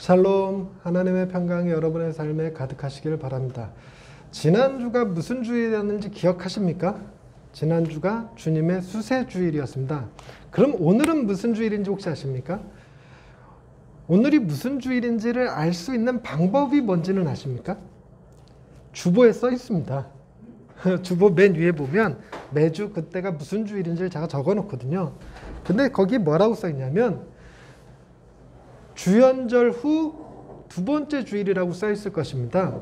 샬롬, 하나님의 평강이 여러분의 삶에 가득하시길 바랍니다. 지난주가 무슨 주일이었는지 기억하십니까? 지난주가 주님의 수세주일이었습니다. 그럼 오늘은 무슨 주일인지 혹시 아십니까? 오늘이 무슨 주일인지를 알 수 있는 방법이 뭔지는 아십니까? 주보에 써 있습니다. 주보 맨 위에 보면 매주 그때가 무슨 주일인지를 제가 적어 놓거든요. 근데 거기 뭐라고 써 있냐면 주연절 후 두 번째 주일이라고 써 있을 것입니다.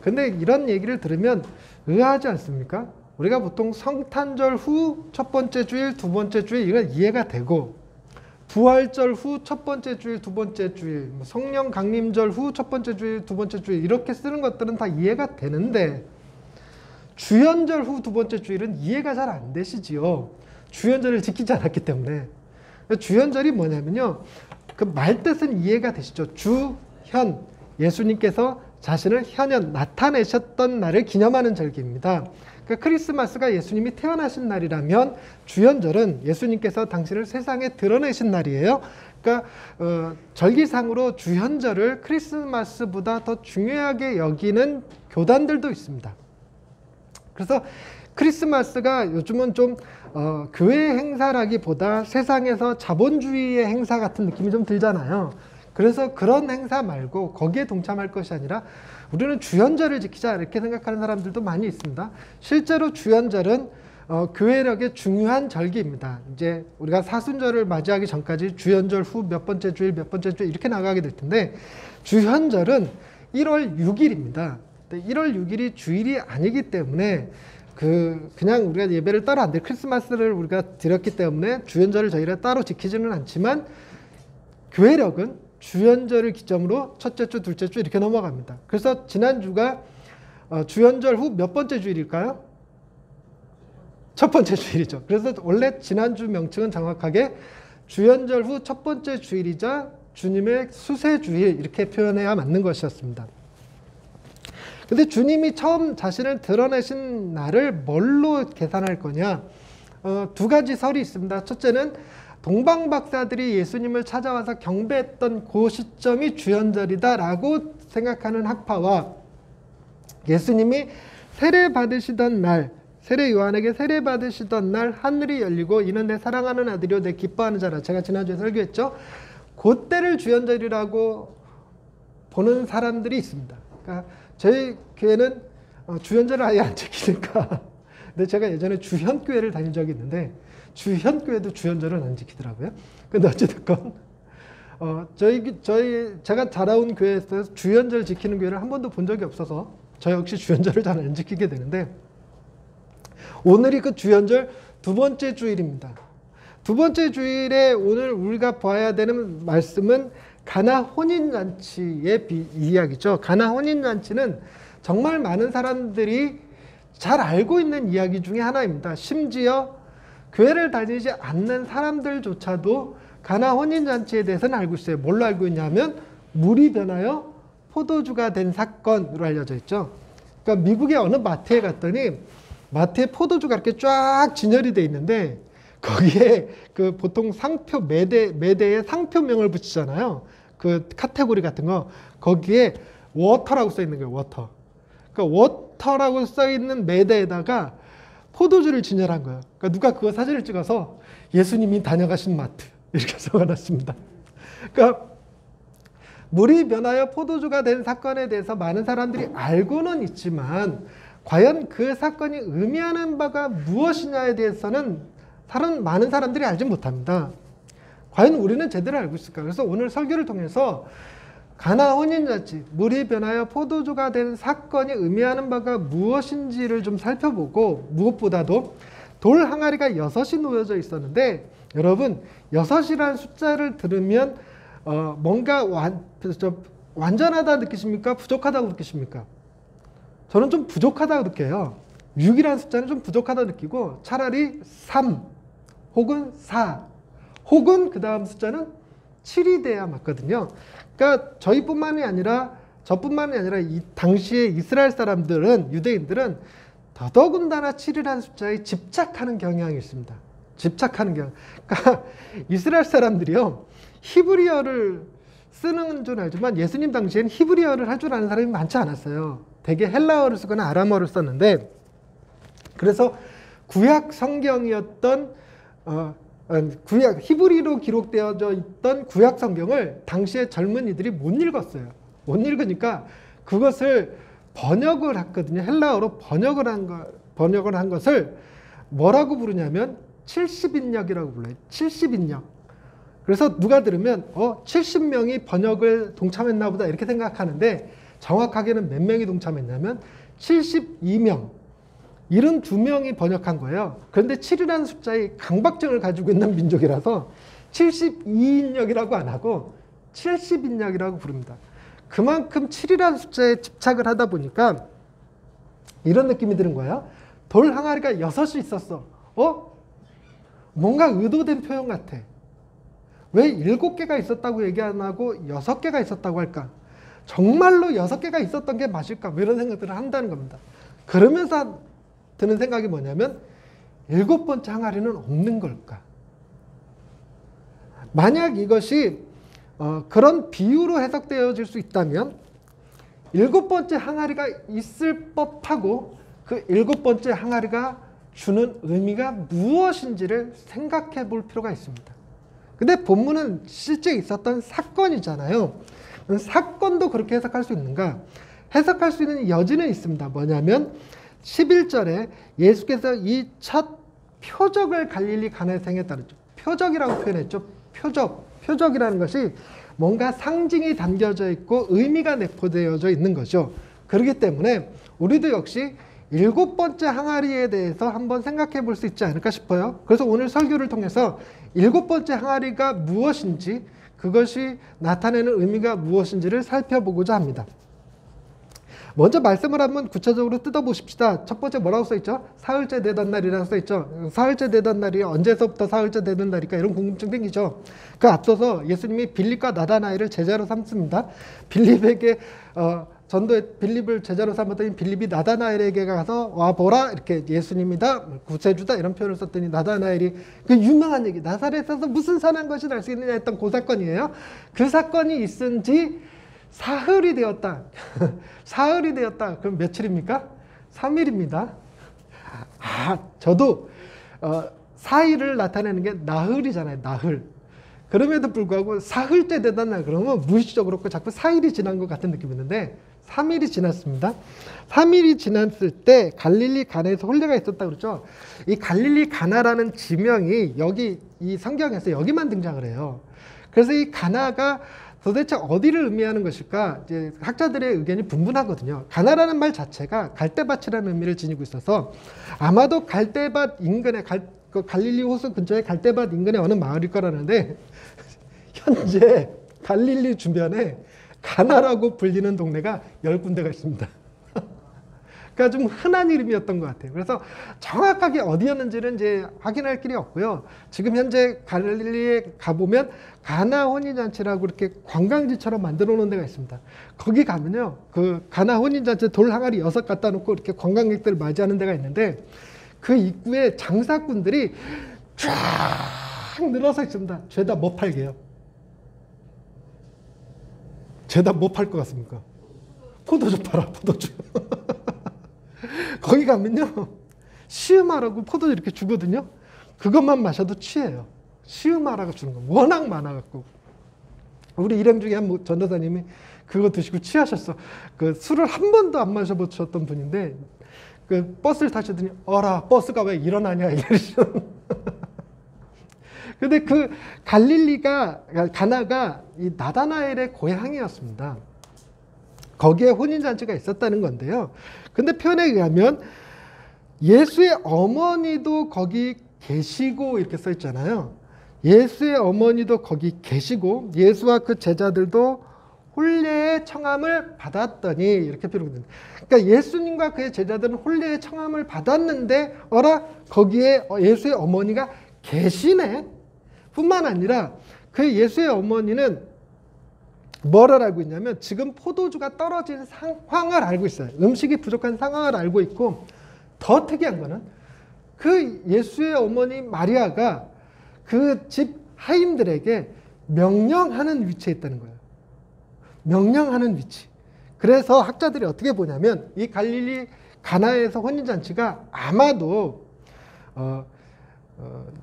근데 이런 얘기를 들으면 의아하지 않습니까? 우리가 보통 성탄절 후 첫 번째 주일, 두 번째 주일 이건 이해가 되고, 부활절 후 첫 번째 주일, 두 번째 주일, 성령 강림절 후 첫 번째 주일, 두 번째 주일 이렇게 쓰는 것들은 다 이해가 되는데 주연절 후 두 번째 주일은 이해가 잘 안 되시지요. 주연절을 지키지 않았기 때문에. 주연절이 뭐냐면요, 그 말뜻은 이해가 되시죠. 주현, 예수님께서 자신을 현현, 나타내셨던 날을 기념하는 절기입니다. 그러니까 크리스마스가 예수님이 태어나신 날이라면 주연절은 예수님께서 당신을 세상에 드러내신 날이에요. 그러니까 절기상으로 주연절을 크리스마스보다 더 중요하게 여기는 교단들도 있습니다. 그래서 크리스마스가 요즘은 좀 교회 행사라기보다 세상에서 자본주의의 행사 같은 느낌이 좀 들잖아요. 그래서 그런 행사 말고 거기에 동참할 것이 아니라 우리는 주연절을 지키자 이렇게 생각하는 사람들도 많이 있습니다. 실제로 주연절은 교회력의 중요한 절기입니다. 이제 우리가 사순절을 맞이하기 전까지 주연절 후 몇 번째 주일 이렇게 나가게 될 텐데, 주연절은 1월 6일입니다. 1월 6일이 주일이 아니기 때문에 그냥 우리가 예배를 따로 안 드려, 크리스마스를 우리가 드렸기 때문에 주연절을 저희가 따로 지키지는 않지만 교회력은 주연절을 기점으로 첫째 주, 둘째 주 이렇게 넘어갑니다. 그래서 지난주가 주연절 후 몇 번째 주일일까요? 첫 번째 주일이죠. 그래서 원래 지난주 명칭은 정확하게 주연절 후 첫 번째 주일이자 주님의 수세주일 이렇게 표현해야 맞는 것이었습니다. 근데 주님이 처음 자신을 드러내신 날을 뭘로 계산할 거냐? 두 가지 설이 있습니다. 첫째는 동방박사들이 예수님을 찾아와서 경배했던 그 시점이 주연절이다라고 생각하는 학파와, 예수님이 세례 받으시던 날, 세례 요한에게 세례 받으시던 날 하늘이 열리고 이는 내 사랑하는 아들이요 내 기뻐하는 자라, 제가 지난주에 설교했죠. 그때를 주연절이라고 보는 사람들이 있습니다. 그러니까 저희 교회는 주연절을 아예 안 지키니까 근데 제가 예전에 주현교회를 다닌 적이 있는데 주현교회도 주연절은 안 지키더라고요. 근데 어찌됐건 제가 자라온 교회에서 주연절 지키는 교회를 한 번도 본 적이 없어서 저 역시 주연절을 잘 안 지키게 되는데, 오늘이 그 주연절 두 번째 주일입니다. 두 번째 주일에 오늘 우리가 봐야 되는 말씀은 가나 혼인잔치의 이야기죠. 가나 혼인잔치는 정말 많은 사람들이 잘 알고 있는 이야기 중에 하나입니다. 심지어 교회를 다니지 않는 사람들조차도 가나 혼인잔치에 대해서는 알고 있어요. 뭘로 알고 있냐면 물이 변하여 포도주가 된 사건으로 알려져 있죠. 그러니까 미국의 어느 마트에 갔더니 마트에 포도주가 이렇게 쫙 진열이 돼 있는데 거기에 그 보통 상표 매대에 상표명을 붙이잖아요. 그 카테고리 같은 거, 거기에 워터라고 써 있는 거예요. 워터. 그러니까 워터라고 써 있는 매대에다가 포도주를 진열한 거예요. 그러니까 누가 그거 사진을 찍어서 예수님이 다녀가신 마트 이렇게 적어놨습니다. 그러니까 물이 변하여 포도주가 된 사건에 대해서 많은 사람들이 알고는 있지만 과연 그 사건이 의미하는 바가 무엇이냐에 대해서는 많은 사람들이 알지 못합니다. 과연 우리는 제대로 알고 있을까? 그래서 오늘 설교를 통해서 가나 혼인잔치, 물이 변하여 포도주가 된 사건이 의미하는 바가 무엇인지를 좀 살펴보고, 무엇보다도 돌 항아리가 6이 놓여져 있었는데, 여러분 6이라는 숫자를 들으면 뭔가 완전하다 느끼십니까? 부족하다고 느끼십니까? 저는 좀 부족하다고 느껴요. 6이라는 숫자는 좀 부족하다고 느끼고 차라리 3 혹은 4 혹은 그 다음 숫자는 7이 돼야 맞거든요. 그러니까 저뿐만이 아니라 이 당시에 이스라엘 사람들은, 유대인들은 더더군다나 7이라는 숫자에 집착하는 경향이 있습니다. 집착하는 경향. 그러니까 이스라엘 사람들이요, 히브리어를 쓰는 줄 알지만 예수님 당시엔 히브리어를 할 줄 아는 사람이 많지 않았어요. 대개 헬라어를 쓰거나 아람어를 썼는데, 그래서 구약 성경이었던 구약 히브리로 기록되어져 있던 구약 성경을 당시의 젊은이들이 못 읽었어요. 못 읽으니까 그것을 번역을 했거든요. 헬라어로 번역을 한 것을 뭐라고 부르냐면 70인역이라고 불러요. 70인역. 그래서 누가 들으면 70명이 번역을 동참했나 보다 이렇게 생각하는데, 정확하게는 몇 명이 동참했냐면 72명, 72명이 번역한 거예요. 그런데 7이라는 숫자의 강박증을 가지고 있는 민족이라서 72인역이라고 안 하고 70인역이라고 부릅니다. 그만큼 7이라는 숫자에 집착을 하다 보니까 이런 느낌이 드는 거예요. 돌 항아리가 6이 있었어. 뭔가 의도된 표현 같아. 왜 7개가 있었다고 얘기 안 하고 6개가 있었다고 할까? 정말로 6개가 있었던 게 맞을까? 뭐 이런 생각들을 한다는 겁니다. 그러면서 드는 생각이 뭐냐면 7번째 항아리는 없는 걸까? 만약 이것이 그런 비유로 해석되어질 수 있다면 7번째 항아리가 있을 법하고 그 7번째 항아리가 주는 의미가 무엇인지를 생각해 볼 필요가 있습니다. 근데 본문은 실제 있었던 사건이잖아요. 사건도 그렇게 해석할 수 있는가? 해석할 수 있는 여지는 있습니다. 뭐냐면 11절에 예수께서 이 첫 표적을 갈릴리 가나에서 행했다는 거죠. 표적이라고 표현했죠. 표적이라는 것이 뭔가 상징이 담겨져 있고 의미가 내포되어져 있는 거죠. 그렇기 때문에 우리도 역시 7번째 항아리에 대해서 한번 생각해 볼 수 있지 않을까 싶어요. 그래서 오늘 설교를 통해서 7번째 항아리가 무엇인지, 그것이 나타내는 의미가 무엇인지를 살펴보고자 합니다. 먼저 말씀을 한번 구체적으로 뜯어보십시다. 첫 번째 뭐라고 써있죠? 사흘째 되던 날이라고 써있죠. 사흘째 되던 날이 언제서부터 사흘째 되던 날일까? 이런 궁금증 생기죠. 그 앞서서 예수님이 빌립과 나다나엘을 제자로 삼습니다. 빌립에게 빌립을 제자로 삼았더니 빌립이 나다나엘에게 가서 와보라, 이렇게 예수님이다, 구세주다 이런 표현을 썼더니 나다나엘이 그 유명한 얘기, 나사렛에서 무슨 선한 것이 날 수 있느냐 했던 그 사건이에요. 그 사건이 있은 지 사흘이 되었다. 사흘이 되었다. 그럼 며칠입니까? 3일입니다. 저도 사일을 나타내는 게 나흘이잖아요. 나흘. 그럼에도 불구하고 사흘째 되던 날 그러면 무의식적으로 자꾸 4일이 지난 것 같은 느낌이 있는데 3일이 지났습니다. 3일이 지났을 때 갈릴리 가나에서 혼례가 있었다 그러죠. 이 갈릴리 가나라는 지명이 여기 이 성경에서 여기만 등장을 해요. 그래서 이 가나가 도대체 어디를 의미하는 것일까? 이제 학자들의 의견이 분분하거든요. 가나라는 말 자체가 갈대밭이라는 의미를 지니고 있어서 아마도 갈대밭 인근에 갈릴리 호수 근처에 갈대밭 인근에 어느 마을일 거라는데 현재 갈릴리 주변에 가나라고 불리는 동네가 10군데가 있습니다. 그러니까 좀 흔한 이름이었던 것 같아요. 그래서 정확하게 어디였는지는 이제 확인할 길이 없고요. 지금 현재 갈릴리에 가보면 가나 혼인잔치라고 이렇게 관광지처럼 만들어 놓은 데가 있습니다. 거기 가면요, 그 가나 혼인잔치 돌 항아리 6 갖다 놓고 이렇게 관광객들을 맞이하는 데가 있는데 그 입구에 장사꾼들이 쫙 늘어서 있습니다. 죄다 뭐 팔게요? 죄다 뭐 팔 것 같습니까? 포도주 팔아, 포도주. 거기 가면요, 시음하라고 포도주 이렇게 주거든요. 그것만 마셔도 취해요. 시음하라고 주는 거 워낙 많아갖고. 우리 일행 중에 한 전도사님이 그거 드시고 취하셨어. 그 술을 한 번도 안 마셔보셨던 분인데 그 버스를 타시더니 어라, 버스가 왜 일어나냐 이러시는. 근데 그 가나가 이 나다나엘의 고향이었습니다. 거기에 혼인잔치가 있었다는 건데요. 근데 표현에 의하면 예수의 어머니도 거기 계시고 이렇게 써 있잖아요. 예수의 어머니도 거기 계시고 예수와 그 제자들도 혼례의 청함을 받았더니 이렇게 표현됩니다. 그러니까 예수님과 그의 제자들은 혼례의 청함을 받았는데 어라, 거기에 예수의 어머니가 계시네. 뿐만 아니라 그 예수의 어머니는 뭐를 알고 있냐면 지금 포도주가 떨어진 상황을 알고 있어요. 음식이 부족한 상황을 알고 있고, 더 특이한 거는 그 예수의 어머니 마리아가 그 집 하인들에게 명령하는 위치에 있다는 거예요. 명령하는 위치. 그래서 학자들이 어떻게 보냐면 이 갈릴리 가나에서 혼인잔치가 아마도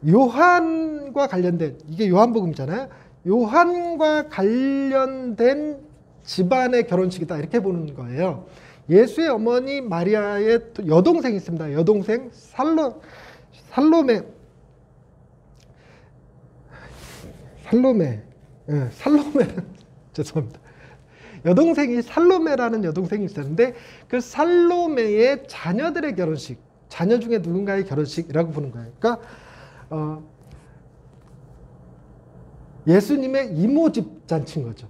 요한과 관련된, 이게 요한복음이잖아요. 요한과 관련된 집안의 결혼식이다 이렇게 보는 거예요. 예수의 어머니 마리아의 여동생이 있습니다. 여동생 살로메 죄송합니다. 여동생이 살로메라는 여동생이 있었는데 그 살로메의 자녀들의 결혼식, 자녀 중에 누군가의 결혼식이라고 보는 거예요. 그러니까 예수님의 이모집 잔치인 거죠.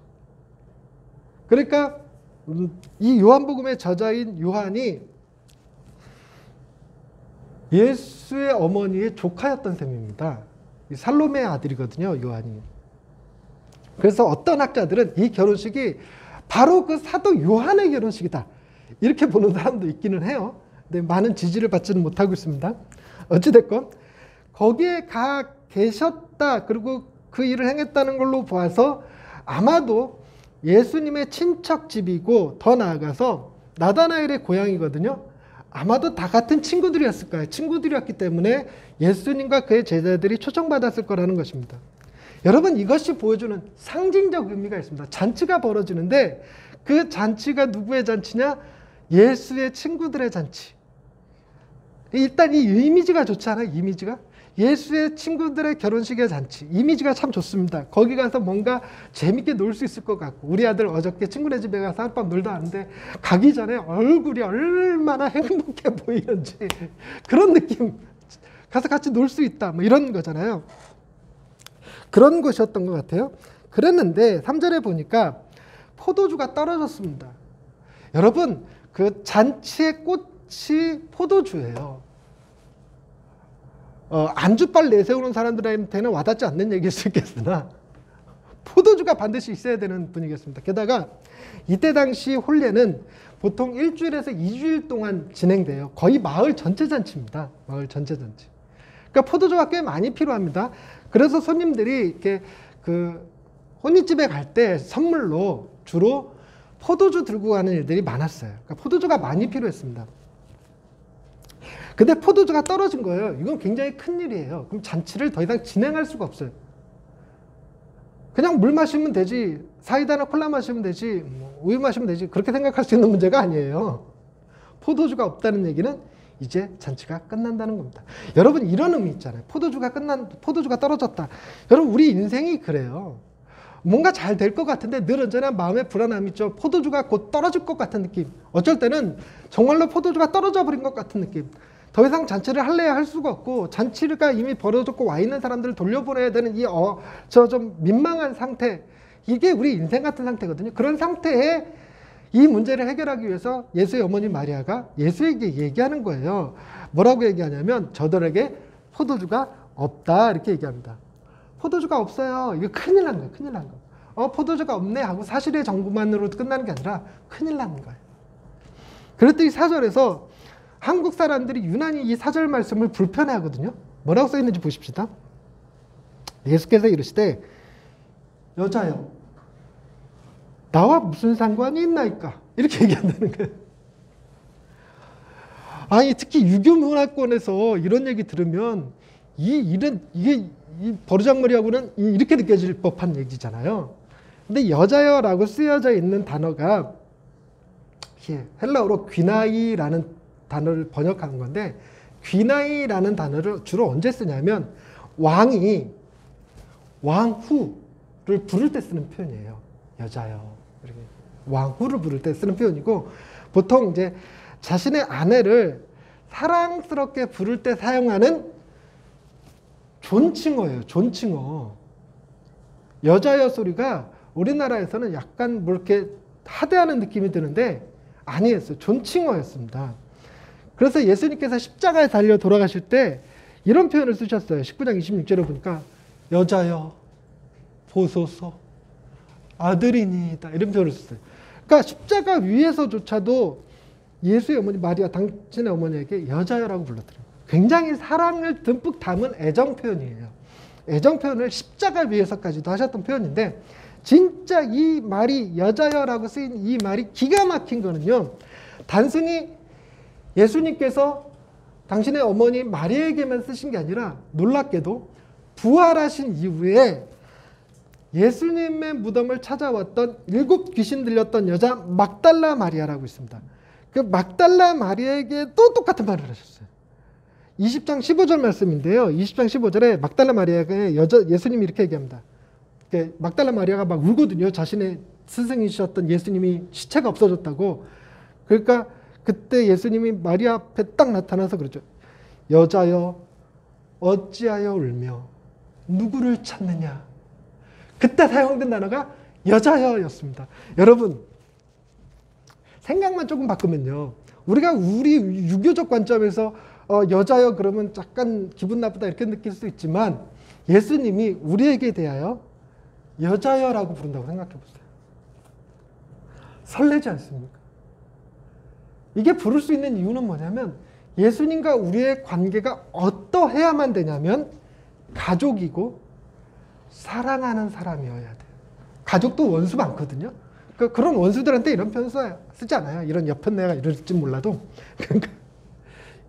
그러니까 이 요한복음의 저자인 요한이 예수의 어머니의 조카였던 셈입니다. 살로메의 아들이거든요, 요한이. 그래서 어떤 학자들은 이 결혼식이 바로 그 사도 요한의 결혼식이다 이렇게 보는 사람도 있기는 해요. 근데 많은 지지를 받지는 못하고 있습니다. 어찌됐건 거기에 가 계셨다, 그리고 그 일을 행했다는 걸로 봐서 아마도 예수님의 친척집이고, 더 나아가서 나다나엘의 고향이거든요. 아마도 다 같은 친구들이었을 거예요. 친구들이었기 때문에 예수님과 그의 제자들이 초청받았을 거라는 것입니다. 여러분, 이것이 보여주는 상징적 의미가 있습니다. 잔치가 벌어지는데 그 잔치가 누구의 잔치냐? 예수의 친구들의 잔치. 일단 이 이미지가 좋지 않아요? 이미지가? 예수의 친구들의 결혼식의 잔치. 이미지가 참 좋습니다. 거기 가서 뭔가 재밌게 놀 수 있을 것 같고, 우리 아들 어저께 친구네 집에 가서 하룻밤 놀다 왔는데 가기 전에 얼굴이 얼마나 행복해 보이는지 그런 느낌. 가서 같이 놀 수 있다, 뭐 이런 거잖아요. 그런 것이었던 것 같아요. 그랬는데 3절에 보니까 포도주가 떨어졌습니다. 여러분, 그 잔치의 꽃이 포도주예요. 안주빨 내세우는 사람들한테는 와닿지 않는 얘기일 수 있겠으나 포도주가 반드시 있어야 되는 분위기였습니다. 게다가 이때 당시 혼례는 보통 1주일에서 2주일 동안 진행돼요. 거의 마을 전체 잔치입니다. 마을 전체 잔치. 그러니까 포도주가 꽤 많이 필요합니다. 그래서 손님들이 이렇게 그 혼인집에 갈 때 선물로 주로 포도주 들고 가는 일들이 많았어요. 그러니까 포도주가 많이 필요했습니다. 근데 포도주가 떨어진 거예요. 이건 굉장히 큰일이에요. 그럼 잔치를 더 이상 진행할 수가 없어요. 그냥 물 마시면 되지, 사이다나 콜라 마시면 되지, 우유 마시면 되지, 그렇게 생각할 수 있는 문제가 아니에요. 포도주가 없다는 얘기는 이제 잔치가 끝난다는 겁니다. 여러분, 이런 의미 있잖아요. 포도주가 떨어졌다. 여러분, 우리 인생이 그래요. 뭔가 잘 될 것 같은데 늘 언제나 마음에 불안함이 있죠. 포도주가 곧 떨어질 것 같은 느낌. 어쩔 때는 정말로 포도주가 떨어져 버린 것 같은 느낌. 더 이상 잔치를 할래야 할 수가 없고, 잔치가 이미 벌어졌고 와 있는 사람들을 돌려보내야 되는 이 좀 민망한 상태, 이게 우리 인생 같은 상태거든요. 그런 상태에 이 문제를 해결하기 위해서 예수의 어머니 마리아가 예수에게 얘기하는 거예요. 뭐라고 얘기하냐면 저들에게 포도주가 없다 이렇게 얘기합니다. 포도주가 없어요. 이거 큰일 난 거예요. 큰일 난 거. 포도주가 없네 하고 사실의 정보만으로 끝나는 게 아니라 큰일 나는 거예요. 그랬더니 4절에서 한국 사람들이 유난히 이 4절 말씀을 불편해하거든요. 뭐라고 써 있는지 보십시다. 예수께서 이르시되 여자여 나와 무슨 상관이 있나이까? 이렇게 얘기한다는 거예요. 아니, 특히 유교 문화권에서 이런 얘기 들으면 이게 버르장머리하고는 이렇게 느껴질 법한 얘기잖아요. 근데 여자여라고 쓰여져 있는 단어가 헬라어로 귀나이라는 단어를 번역하는 건데, 귀나이라는 단어를 주로 언제 쓰냐면 왕이 왕후를 부를 때 쓰는 표현이에요. 여자여. 이렇게 왕후를 부를 때 쓰는 표현이고, 보통 이제 자신의 아내를 사랑스럽게 부를 때 사용하는 존칭어예요. 존칭어. 여자여 소리가 우리나라에서는 약간 뭐 이렇게 하대하는 느낌이 드는데 아니었어요. 존칭어였습니다. 그래서 예수님께서 십자가에 달려 돌아가실 때 이런 표현을 쓰셨어요. 19장 26절에 보니까 여자여 보소서 아들이니이다 이런 표현을 썼어요. 그러니까 십자가 위에서조차도 예수의 어머니 마리아 당신의 어머니에게 여자여라고 불렀더래요. 굉장히 사랑을 듬뿍 담은 애정 표현이에요. 애정 표현을 십자가 위에서까지도 하셨던 표현인데, 진짜 이 말이 여자여라고 쓰인 이 말이 기가 막힌 거는요. 단순히 예수님께서 당신의 어머니 마리아에게만 쓰신 게 아니라 놀랍게도 부활하신 이후에 예수님의 무덤을 찾아왔던 7 귀신 들렸던 여자 막달라 마리아라고 있습니다. 그 막달라 마리아에게 또 똑같은 말을 하셨어요. 20장 15절 말씀인데요. 20장 15절에 막달라 마리아가 예수님이 이렇게 얘기합니다. 막달라 마리아가 막 울거든요. 자신의 스승이셨던 예수님이 시체가 없어졌다고. 그러니까 그때 예수님이 마리아 앞에 딱 나타나서 그러죠. 여자여 어찌하여 울며 누구를 찾느냐. 그때 사용된 단어가 여자여였습니다. 여러분 생각만 조금 바꾸면요. 우리가 우리 유교적 관점에서 여자여 그러면 약간 기분 나쁘다 이렇게 느낄 수 있지만 예수님이 우리에게 대하여 여자여라고 부른다고 생각해 보세요. 설레지 않습니까? 이게 부를 수 있는 이유는 뭐냐면 예수님과 우리의 관계가 어떠해야만 되냐면 가족이고 사랑하는 사람이어야 돼요. 가족도 원수 많거든요. 그런 원수들한테 이런 표현 쓰지 않아요. 이런 옆편 내가 이럴지 몰라도. 그러니까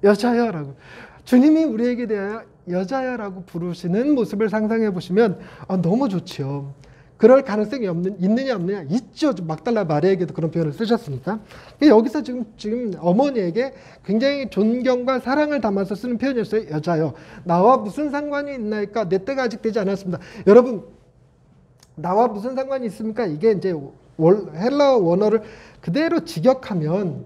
여자여라고. 주님이 우리에게 대하여 여자여라고 부르시는 모습을 상상해 보시면 너무 좋죠. 그럴 가능성이 있느냐 없느냐 있죠. 막달라 마리아에게도 그런 표현을 쓰셨으니까. 여기서 지금 어머니에게 굉장히 존경과 사랑을 담아서 쓰는 표현이었어요. 여자여. 나와 무슨 상관이 있나이까? 내 때가 아직 되지 않았습니다. 여러분, 나와 무슨 상관이 있습니까? 이게 이제 헬라어 원어를 그대로 직역하면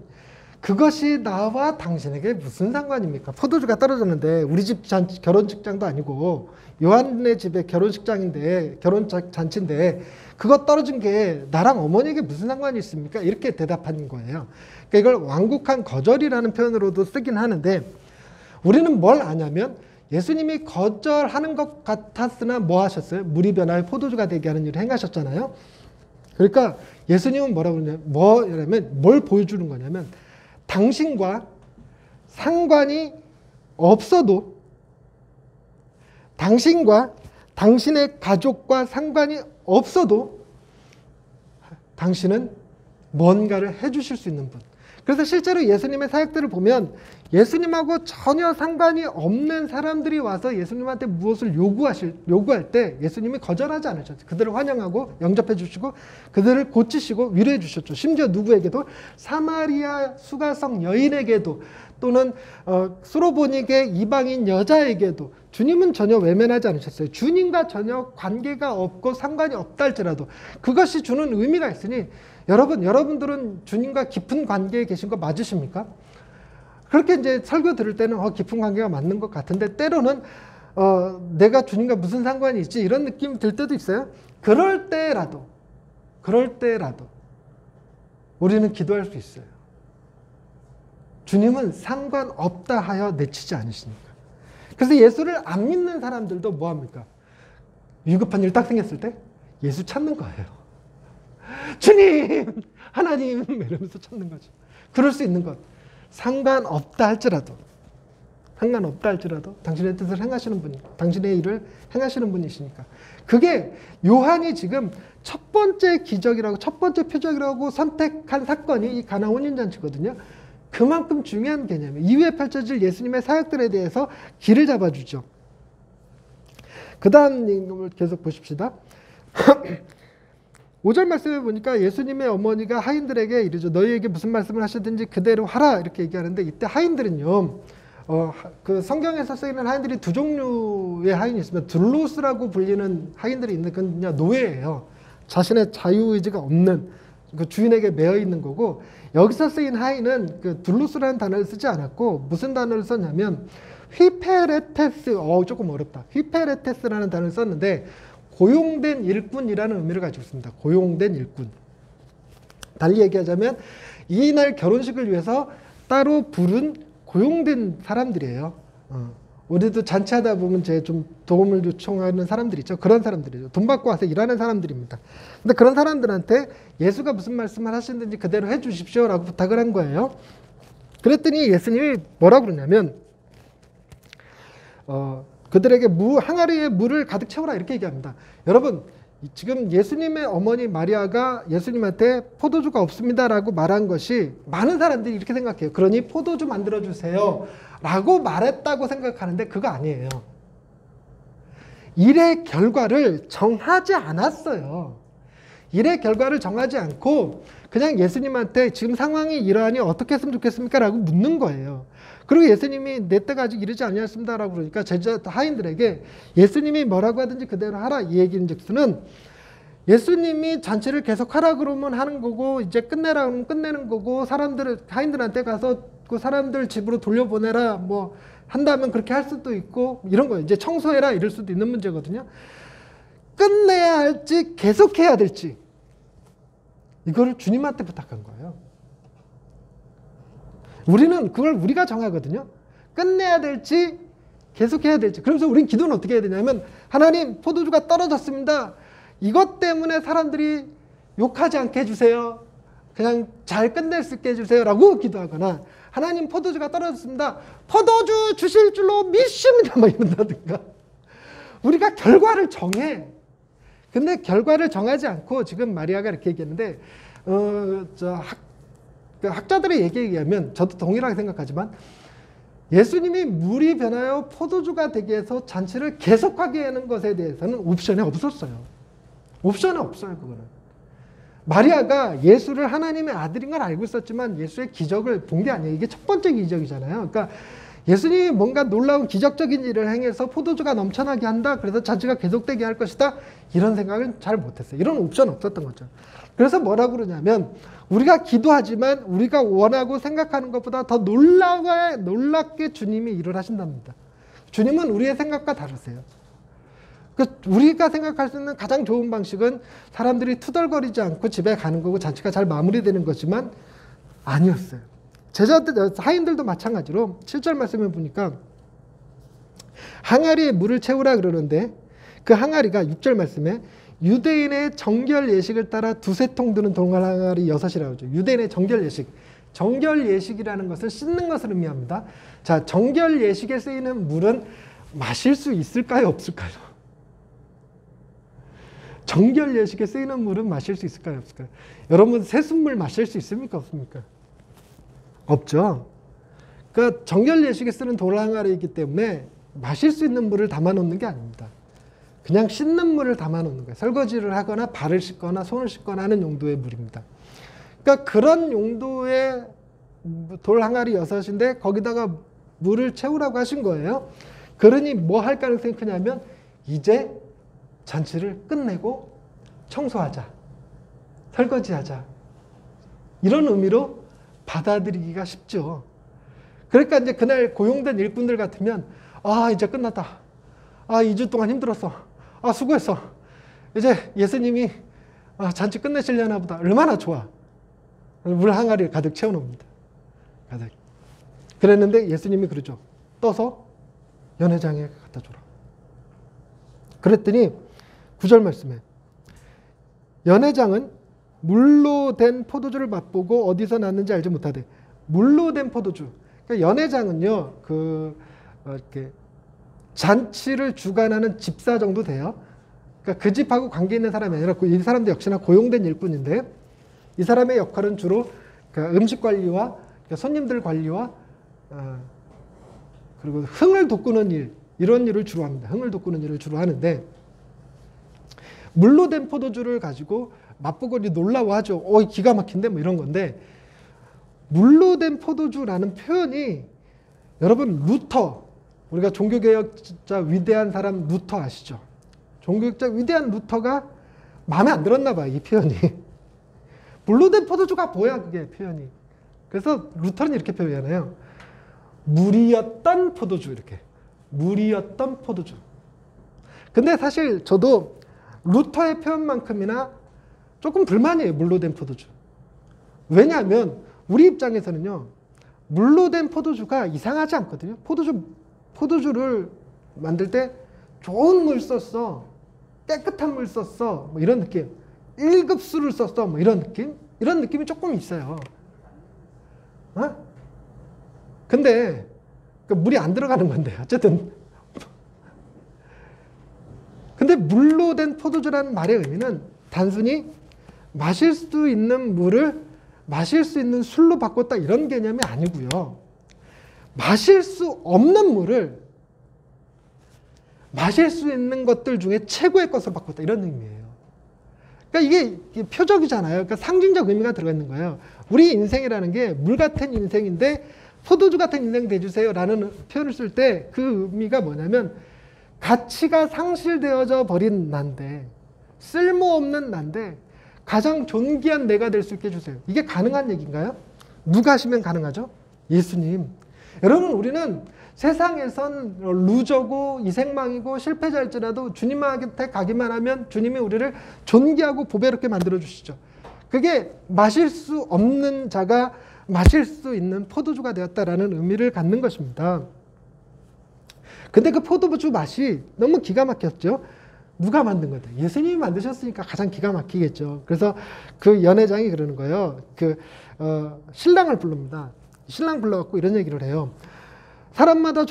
그것이 나와 당신에게 무슨 상관입니까? 포도주가 떨어졌는데 우리 집 결혼식장도 아니고 요한네 집의 결혼식장인데 결혼잔치인데 그거 떨어진 게 나랑 어머니에게 무슨 상관이 있습니까? 이렇게 대답한 거예요. 그러니까 이걸 완곡한 거절이라는 표현으로도 쓰긴 하는데 우리는 뭘 아냐면 예수님이 거절하는 것 같았으나 뭐 하셨어요? 물이 변하여 포도주가 되게 하는 일을 행하셨잖아요. 그러니까 예수님은 뭐라고 그러냐면 뭘 보여주는 거냐면 당신과 상관이 없어도 당신과 당신의 가족과 상관이 없어도 당신은 뭔가를 해주실 수 있는 분. 그래서 실제로 예수님의 사역들을 보면 예수님하고 전혀 상관이 없는 사람들이 와서 예수님한테 무엇을 요구할 때 예수님이 거절하지 않으셨죠. 그들을 환영하고 영접해 주시고 그들을 고치시고 위로해 주셨죠. 심지어 누구에게도 사마리아 수가성 여인에게도 또는 수로보니게 이방인 여자에게도 주님은 전혀 외면하지 않으셨어요. 주님과 전혀 관계가 없고 상관이 없다 할지라도 그것이 주는 의미가 있으니 여러분들은 주님과 깊은 관계에 계신 거 맞으십니까? 그렇게 이제 설교 들을 때는 깊은 관계가 맞는 것 같은데 때로는 내가 주님과 무슨 상관이 있지 이런 느낌이 들 때도 있어요. 그럴 때라도 우리는 기도할 수 있어요. 주님은 상관없다 하여 내치지 않으시니까. 그래서 예수를 안 믿는 사람들도 뭐합니까? 위급한 일 딱 생겼을 때 예수 찾는 거예요. 주님, 하나님 이러면서 찾는 거죠. 그럴 수 있는 것. 상관없다 할지라도 당신의 뜻을 행하시는 분이, 당신의 일을 행하시는 분이시니까. 그게 요한이 지금 첫 번째 기적이라고, 첫 번째 표적이라고 선택한 사건이 이 가나 혼인잔치거든요. 그만큼 중요한 개념이에요. 이후에 펼쳐질 예수님의 사역들에 대해서 길을 잡아주죠. 그 다음 계속 보십시다. 5절 말씀에 보니까 예수님의 어머니가 하인들에게 이르죠. 너희에게 무슨 말씀을 하시든지 그대로 하라 이렇게 얘기하는데 이때 하인들은요. 그 성경에서 쓰이는 하인들이 두 종류의 하인이 있습니다. 둘로스라고 불리는 하인들이 있는데 그건 그냥 노예예요. 자신의 자유의지가 없는 그 주인에게 매여 있는 거고 여기서 쓰인 하인은 그 둘로스라는 단어를 쓰지 않았고 무슨 단어를 썼냐면 휘페레테스 조금 어렵다. 휘페레테스라는 단어를 썼는데 고용된 일꾼이라는 의미를 가지고 있습니다. 고용된 일꾼. 달리 얘기하자면 이날 결혼식을 위해서 따로 부른 고용된 사람들이에요. 우리도 잔치하다 보면 제 좀 도움을 요청하는 사람들 있죠. 그런 사람들이죠. 돈 받고 와서 일하는 사람들입니다. 근데 그런 사람들한테 예수가 무슨 말씀을 하시는지 그대로 해 주십시오라고 부탁을 한 거예요. 그랬더니 예수님이 뭐라고 그러냐면 그들에게 항아리에 물을 가득 채우라 이렇게 얘기합니다. 여러분 지금 예수님의 어머니 마리아가 예수님한테 포도주가 없습니다라고 말한 것이 많은 사람들이 이렇게 생각해요. 그러니 포도주 만들어주세요 라고 말했다고 생각하는데 그거 아니에요. 일의 결과를 정하지 않았어요. 일의 결과를 정하지 않고 그냥 예수님한테 지금 상황이 이러하니 어떻게 했으면 좋겠습니까? 라고 묻는 거예요. 그리고 예수님이 내 때가 아직 이르지 아니하였습니다 라고 그러니까 제자 하인들에게 예수님이 뭐라고 하든지 그대로 하라 이 얘기인 즉수는 예수님이 잔치를 계속 하라 그러면 하는 거고 이제 끝내라 그러면 끝내는 거고 사람들을 하인들한테 가서 그 사람들 집으로 돌려보내라 뭐 한다면 그렇게 할 수도 있고 이런 거예요. 이제 청소해라 이럴 수도 있는 문제거든요. 끝내야 할지 계속해야 될지 이거를 주님한테 부탁한 거예요. 우리는 그걸 우리가 정하거든요. 끝내야 될지 계속해야 될지. 그래서 우리는 기도는 어떻게 해야 되냐면 하나님 포도주가 떨어졌습니다. 이것 때문에 사람들이 욕하지 않게 해주세요. 그냥 잘 끝낼 수 있게 해주세요 라고 기도하거나 하나님 포도주가 떨어졌습니다. 포도주 주실 줄로 믿습니다. 막 이런다든가. 우리가 결과를 정해. 근데 결과를 정하지 않고 지금 마리아가 이렇게 얘기했는데 학자들의 얘기에 의하면 저도 동일하게 생각하지만 예수님이 물이 변하여 포도주가 되게 해서 잔치를 계속하게 하는 것에 대해서는 옵션이 없었어요. 옵션이 없어요. 그거는. 마리아가 예수를 하나님의 아들인 걸 알고 있었지만 예수의 기적을 본 게 아니에요. 이게 첫 번째 기적이잖아요. 그러니까 예수님이 뭔가 놀라운 기적적인 일을 행해서 포도주가 넘쳐나게 한다. 그래서 잔치가 계속되게 할 것이다. 이런 생각은 잘 못했어요. 이런 옵션 없었던 거죠. 그래서 뭐라고 그러냐면 우리가 기도하지만 우리가 원하고 생각하는 것보다 더 놀랍게 주님이 일을 하신답니다. 주님은 우리의 생각과 다르세요. 우리가 생각할 수 있는 가장 좋은 방식은 사람들이 투덜거리지 않고 집에 가는 거고 잔치가 잘 마무리되는 거지만 아니었어요. 제자들, 하인들도 마찬가지로 7절 말씀을 보니까 항아리에 물을 채우라 그러는데 그 항아리가 6절 말씀에 유대인의 정결 예식을 따라 두세 통 드는 동항아리 6이라고 하죠. 유대인의 정결 예식. 정결 예식이라는 것은 씻는 것을 의미합니다. 자, 정결 예식에 쓰이는 물은 마실 수 있을까요? 없을까요? 정결 예식에 쓰이는 물은 마실 수 있을까요? 없을까요? 여러분 새순물 마실 수 있습니까? 없습니까? 없죠. 그러니까 정결 예식에 쓰는 돌항아리이기 때문에 마실 수 있는 물을 담아 놓는 게 아닙니다. 그냥 씻는 물을 담아 놓는 거예요. 설거지를 하거나 발을 씻거나 손을 씻거나 하는 용도의 물입니다. 그러니까 그런 용도의 돌항아리 6인데 거기다가 물을 채우라고 하신 거예요. 그러니 뭐 할 가능성이 크냐면 이제 잔치를 끝내고 청소하자. 설거지하자. 이런 의미로 받아들이기가 쉽죠. 그러니까 이제 그날 고용된 일꾼들 같으면 아 이제 끝났다. 아 2주 동안 힘들었어. 아 수고했어. 이제 예수님이 잔치 끝내시려나 보다. 얼마나 좋아. 물 항아리를 가득 채워놓습니다. 가득. 그랬는데 예수님이 그러죠. 떠서 연회장에 갖다 줘라. 그랬더니 9절 말씀에 연회장은 물로 된 포도주를 맛보고 어디서 났는지 알지 못하되. 물로 된 포도주. 그러니까 연회장은요, 이렇게 잔치를 주관하는 집사 정도 돼요. 그러니까 그 집하고 관계 있는 사람이 아니라 이 사람도 역시나 고용된 일꾼인데 이 사람의 역할은 주로 음식 관리와 손님들 관리와 그리고 흥을 돋구는 일, 이런 일을 주로 합니다. 흥을 돋구는 일을 주로 하는데 물로 된 포도주를 가지고 맛보고 놀라워하죠. 기가 막힌데 뭐 이런 건데 물로 된 포도주라는 표현이 여러분 루터, 우리가 종교개혁자 위대한 사람 루터 아시죠? 종교개혁자 위대한 루터가 마음에 안 들었나 봐요. 이 표현이. 물로 된 포도주가 뭐야 그게 표현이. 그래서 루터는 이렇게 표현해요. 물이었던 포도주 이렇게. 물이었던 포도주. 근데 사실 저도 루터의 표현만큼이나 조금 불만이에요. 물로 된 포도주. 왜냐하면 우리 입장에서는요. 물로 된 포도주가 이상하지 않거든요. 포도주를 만들 때 좋은 물 썼어. 깨끗한 물 썼어. 뭐 이런 느낌. 1급수를 썼어. 뭐 이런 느낌. 이런 느낌이 조금 있어요. 근데 물이 안 들어가는 건데 어쨌든. 근데 물로 된 포도주라는 말의 의미는 단순히 마실 수 있는 물을 마실 수 있는 술로 바꿨다 이런 개념이 아니고요. 마실 수 없는 물을 마실 수 있는 것들 중에 최고의 것으로 바꿨다 이런 의미예요. 그러니까 이게 표적이잖아요. 그러니까 상징적 의미가 들어가 있는 거예요. 우리 인생이라는 게 물 같은 인생인데 포도주 같은 인생 돼주세요 라는 표현을 쓸 때 그 의미가 뭐냐면 가치가 상실되어져 버린 난데, 쓸모없는 난데 가장 존귀한 내가 될 수 있게 해주세요. 이게 가능한 얘기인가요? 누가 하시면 가능하죠? 예수님. 여러분, 우리는 세상에선 루저고 이생망이고 실패자일지라도 주님한테 가기만 하면 주님이 우리를 존귀하고 보배롭게 만들어주시죠. 그게 마실 수 없는 자가 마실 수 있는 포도주가 되었다라는 의미를 갖는 것입니다. 근데 그 포도주 맛이 너무 기가 막혔죠. 누가 만든 거다? 예수님이 만드셨으니까 가장 기가 막히겠죠. 그래서 그 연회장이 그러는 거예요. 신랑을 부릅니다. 신랑 불러갖고 이런 얘기를 해요. 사람마다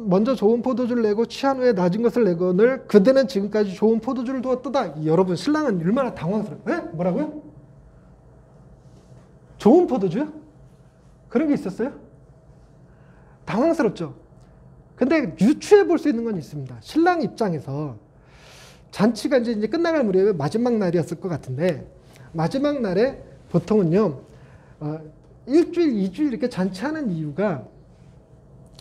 먼저 좋은 포도주를 내고 취한 후에 낮은 것을 내거늘 그대는 지금까지 좋은 포도주를 두었도다. 여러분, 신랑은 얼마나 당황스러워요. 에? 뭐라고요? 좋은 포도주요? 그런 게 있었어요? 당황스럽죠. 근데 유추해 볼 수 있는 건 있습니다. 신랑 입장에서 잔치가 이제 끝나갈 무렵에 마지막 날이었을 것 같은데, 마지막 날에 보통은요, 일주일, 2주일 이렇게 잔치하는 이유가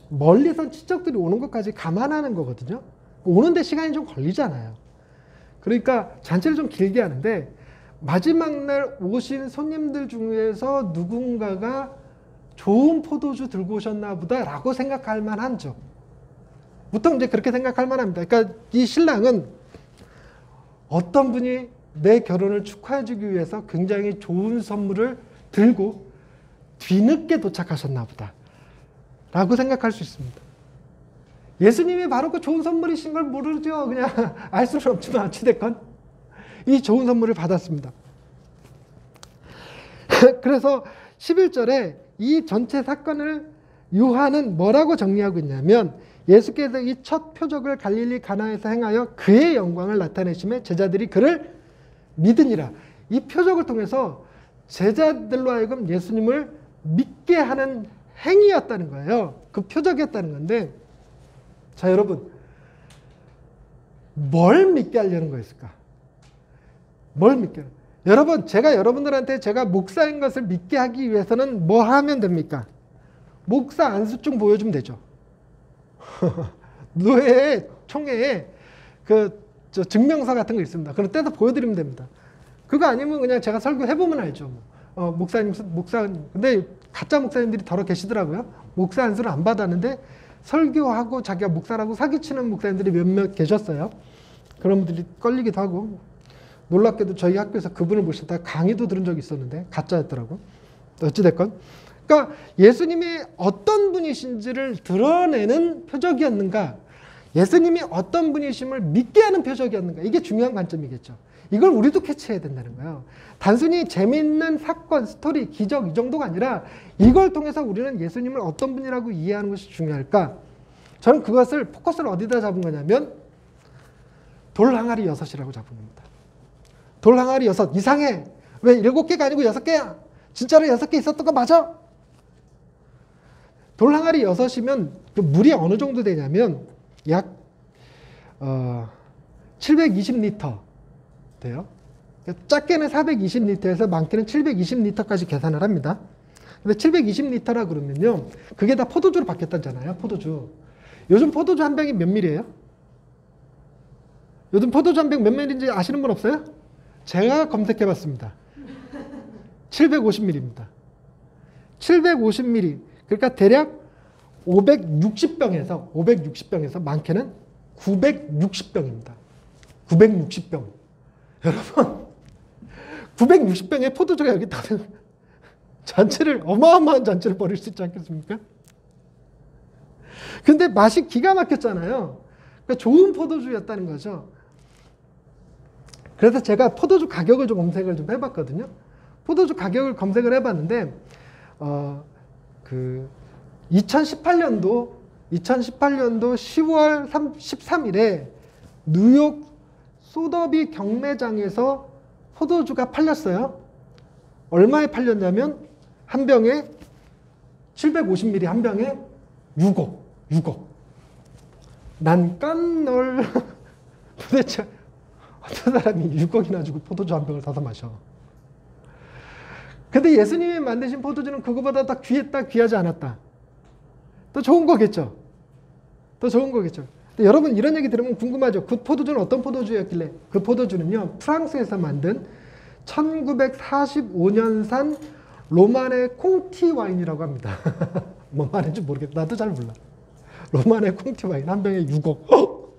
멀리서 친척들이 오는 것까지 감안하는 거거든요. 오는데 시간이 좀 걸리잖아요. 그러니까 잔치를 좀 길게 하는데 마지막 날 오신 손님들 중에서 누군가가 좋은 포도주 들고 오셨나 보다 라고 생각할 만하죠. 보통 이제 그렇게 생각할 만합니다. 그러니까 이 신랑은 어떤 분이 내 결혼을 축하해주기 위해서 굉장히 좋은 선물을 들고 뒤늦게 도착하셨나 보다 라고 생각할 수 있습니다. 예수님이 바로 그 좋은 선물이신 걸 모르죠. 그냥 알 수는 없지만 어찌됐건 이 좋은 선물을 받았습니다. 그래서 11절에 이 전체 사건을 요한은 뭐라고 정리하고 있냐면, 예수께서 이 첫 표적을 갈릴리 가나에서 행하여 그의 영광을 나타내심에 제자들이 그를 믿으니라. 이 표적을 통해서 제자들로 하여금 예수님을 믿게 하는 행위였다는 거예요. 그 표적이었다는 건데, 자, 여러분, 뭘 믿게 하려는 거였을까? 뭘 믿게? 여러분, 제가 여러분들한테 제가 목사인 것을 믿게 하기 위해서는 뭐 하면 됩니까? 목사 안수증 보여주면 되죠. 노예 총회에 증명서 같은 거 있습니다. 그럼 떼서 보여드리면 됩니다. 그거 아니면 그냥 제가 설교해보면 알죠. 목사님. 근데 가짜 목사님들이 더러 계시더라고요. 목사 안수를 안 받았는데 설교하고 자기가 목사라고 사기치는 목사님들이 몇몇 계셨어요. 그런 분들이 걸리기도 하고, 놀랍게도 저희 학교에서 그분을 모시다가 강의도 들은 적이 있었는데 가짜였더라고. 어찌됐건, 그러니까 예수님이 어떤 분이신지를 드러내는 표적이었는가, 예수님이 어떤 분이심을 믿게 하는 표적이었는가, 이게 중요한 관점이겠죠. 이걸 우리도 캐치해야 된다는 거예요. 단순히 재미있는 사건, 스토리, 기적 이 정도가 아니라 이걸 통해서 우리는 예수님을 어떤 분이라고 이해하는 것이 중요할까? 저는 그것을 포커스를 어디다 잡은 거냐면 돌 항아리 6이라고 잡은 겁니다. 돌 항아리 6. 이상해. 왜 7개가 아니고 6개야? 진짜로 6개 있었던 거 맞아? 돌 항아리 6이면 그 물이 어느 정도 되냐면 약 720리터 돼요. 작게는 420리터에서 많게는 720리터까지 계산을 합니다. 근데 720리터라 그러면요, 그게 다 포도주로 바뀌었다잖아요. 포도주. 요즘 포도주 한 병이 몇 밀이에요? 요즘 포도주 한 병 몇 밀인지 아시는 분 없어요? 제가 검색해 봤습니다. 750ml입니다. 750ml. 그러니까 대략 560병에서 많게는 960병입니다. 960병. 여러분, 960병의 포도주가 여기 있다면 잔치를, 어마어마한 잔치를 벌일 수 있지 않겠습니까? 근데 맛이 기가 막혔잖아요. 그러니까 좋은 포도주였다는 거죠. 그래서 제가 포도주 가격을 좀 검색을 좀 해봤거든요. 포도주 가격을 검색을 해봤는데 2018년도 10월 13일에 뉴욕 소더비 경매장에서 포도주가 팔렸어요. 얼마에 팔렸냐면 한 병에 750ml 한 병에 6억. 난 깐널 도대체 어떤 사람이 6억이나 주고 포도주 한 병을 사서 마셔. 근데 예수님이 만드신 포도주는 그거보다 더 귀했다, 귀하지 않았다. 더 좋은 거겠죠. 더 좋은 거겠죠. 근데 여러분 이런 얘기 들으면 궁금하죠. 그 포도주는 어떤 포도주였길래? 그 포도주는요, 프랑스에서 만든 1945년산 로마네 콩티 와인이라고 합니다. 뭐 말인지 모르겠다. 나도 잘 몰라. 로마네 콩티 와인 한 병에 6억.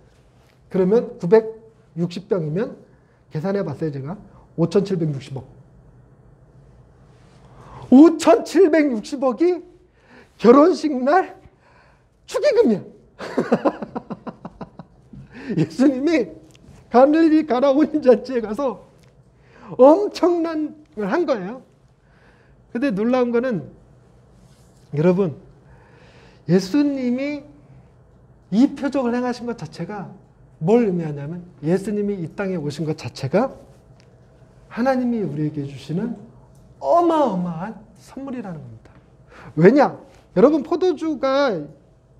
그러면 960병이면 계산해 봤어요, 제가. 5,760억. 5,760억이 결혼식 날 축의금이야. 예수님이 갈릴리 가나 혼인잔치에 가서 엄청난 걸 한 거예요. 근데 놀라운 거는 여러분, 예수님이 이 표적을 행하신 것 자체가 뭘 의미하냐면 예수님이 이 땅에 오신 것 자체가 하나님이 우리에게 주시는 어마어마한 선물이라는 겁니다. 왜냐? 여러분 포도주가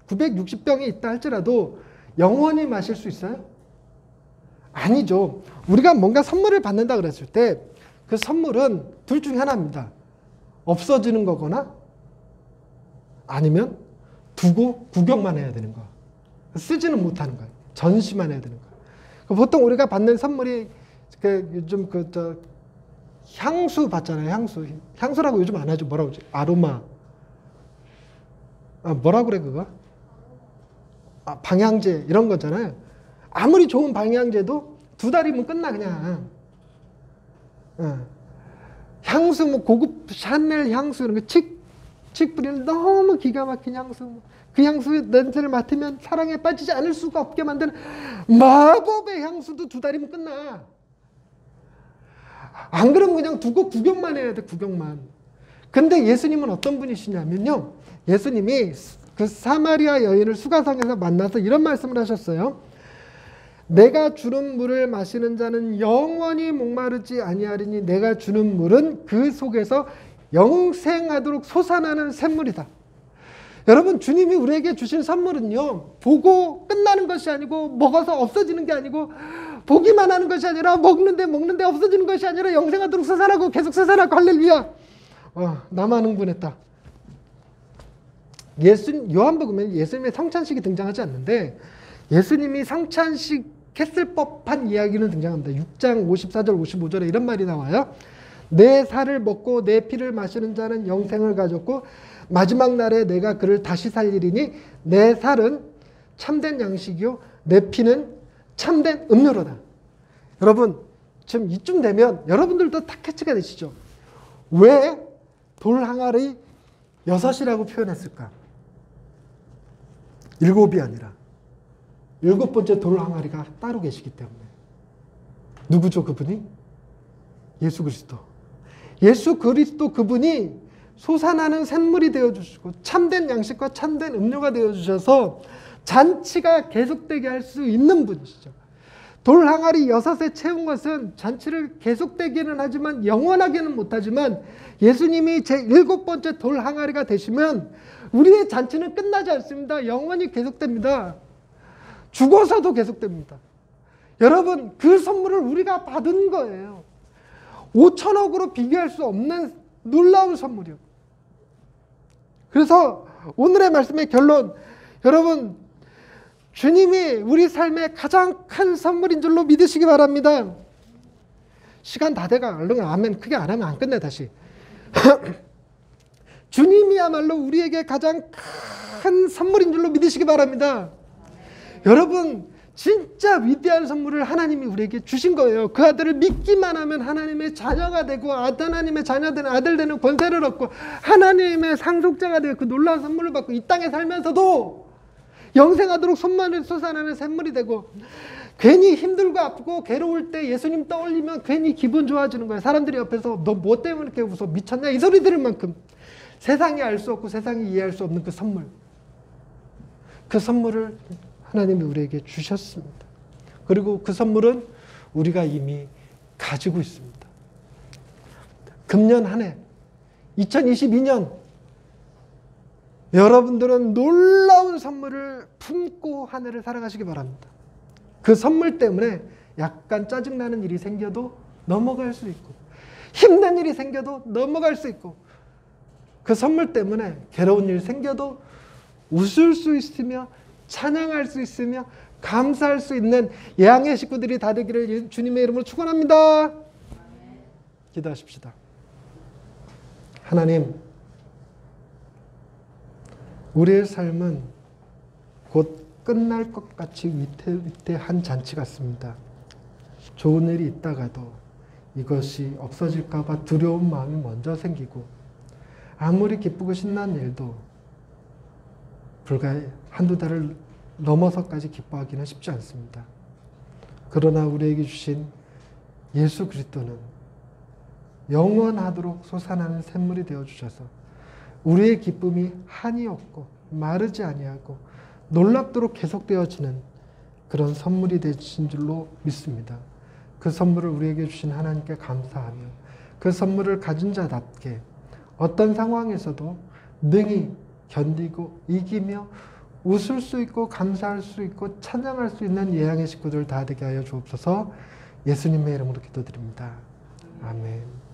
960병이 있다 할지라도 영원히 마실 수 있어요? 아니죠. 우리가 뭔가 선물을 받는다 그랬을 때 그 선물은 둘 중에 하나입니다. 없어지는 거거나 아니면 두고 구경만 해야 되는 거. 쓰지는 못하는 거예요. 전시만 해야 되는 거예요. 보통 우리가 받는 선물이 요즘 향수 받잖아요. 향수라고 요즘 안 하죠. 뭐라고 하지? 아로마. 뭐라고 그래 그거? 방향제 이런 거잖아요. 아무리 좋은 방향제도 2달이면 끝나 그냥. 향수 뭐 고급 샤넬 향수 이런 거 칙 뿌리는 너무 기가 막힌 향수. 그 향수의 냄새를 맡으면 사랑에 빠지지 않을 수가 없게 만드는 마법의 향수도 2달이면 끝나. 안 그러면 그냥 두고 구경만 해야 돼, 구경만. 근데 예수님은 어떤 분이시냐면요. 예수님이 그 사마리아 여인을 수가성에서 만나서 이런 말씀을 하셨어요. 내가 주는 물을 마시는 자는 영원히 목마르지 아니하리니 내가 주는 물은 그 속에서 영생하도록 솟아나는 샘물이다. 여러분 주님이 우리에게 주신 선물은요. 보고 끝나는 것이 아니고 먹어서 없어지는 게 아니고 보기만 하는 것이 아니라 먹는데 없어지는 것이 아니라 영생하도록 솟아나고 계속 솟아나고 할렐루야. 나만 흥분했다. 요한복음에 예수님의 성찬식이 등장하지 않는데 예수님이 성찬식 했을 법한 이야기는 등장합니다. 6장 54절 55절에 이런 말이 나와요. 내 살을 먹고 내 피를 마시는 자는 영생을 가졌고 마지막 날에 내가 그를 다시 살리리니 내 살은 참된 양식이요 내 피는 참된 음료로다. 여러분 지금 이쯤 되면 여러분들도 다 캐치가 되시죠? 왜 돌 항아리 6이라고 표현했을까? 7이 아니라 7번째 돌 항아리가 따로 계시기 때문에. 누구죠 그분이? 예수 그리스도. 예수 그리스도 그분이 솟아나는 샘물이 되어주시고 참된 양식과 참된 음료가 되어주셔서 잔치가 계속되게 할 수 있는 분이시죠. 돌 항아리 6에 채운 것은 잔치를 계속되기는 하지만 영원하게는 못하지만 예수님이 제 7번째 돌 항아리가 되시면 우리의 잔치는 끝나지 않습니다. 영원히 계속됩니다. 죽어서도 계속됩니다. 여러분 그 선물을 우리가 받은 거예요. 5천억으로 비교할 수 없는 놀라운 선물이요. 그래서 오늘의 말씀의 결론, 여러분 주님이 우리 삶의 가장 큰 선물인 줄로 믿으시기 바랍니다. 시간 다 돼가. 얼른 아멘 크게 안 하면 안 끝내 다시. 주님이야말로 우리에게 가장 큰 선물인 줄로 믿으시기 바랍니다. 여러분 진짜 위대한 선물을 하나님이 우리에게 주신 거예요. 그 아들을 믿기만 하면 하나님의 자녀가 되고 하나님의 자녀 되는 아들 되는 권세를 얻고 하나님의 상속자가 되고 그 놀라운 선물을 받고 이 땅에 살면서도 영생하도록 손만을 솟아나는 샘물이 되고 괜히 힘들고 아프고 괴로울 때 예수님 떠올리면 괜히 기분 좋아지는 거예요. 사람들이 옆에서 너 뭐 때문에 이렇게 웃어 미쳤냐 이 소리 들을 만큼 세상이 알 수 없고 세상이 이해할 수 없는 그 선물, 그 선물을 하나님이 우리에게 주셨습니다. 그리고 그 선물은 우리가 이미 가지고 있습니다. 금년 한 해 2022년 여러분들은 놀라운 선물을 품고 한 해를 살아가시기 바랍니다. 그 선물 때문에 약간 짜증나는 일이 생겨도 넘어갈 수 있고 힘든 일이 생겨도 넘어갈 수 있고 그 선물 때문에 괴로운 일이 생겨도 웃을 수 있으며 찬양할 수 있으며 감사할 수 있는 예양의 식구들이 다 되기를 주님의 이름으로 축원합니다. 기도하십시다. 하나님, 우리의 삶은 곧 끝날 것 같이 위태위태한 잔치 같습니다. 좋은 일이 있다가도 이것이 없어질까 봐 두려운 마음이 먼저 생기고 아무리 기쁘고 신난 일도 불과 한두 달을 넘어서까지 기뻐하기는 쉽지 않습니다. 그러나 우리에게 주신 예수 그리스도는 영원하도록 솟아나는 샘물이 되어주셔서 우리의 기쁨이 한이 없고 마르지 아니하고 놀랍도록 계속되어지는 그런 선물이 되신 줄로 믿습니다. 그 선물을 우리에게 주신 하나님께 감사하며 그 선물을 가진 자답게 어떤 상황에서도 능히 견디고 이기며 웃을 수 있고 감사할 수 있고 찬양할 수 있는 예양의 식구들 다 되게 하여 주옵소서. 예수님의 이름으로 기도드립니다. 아멘.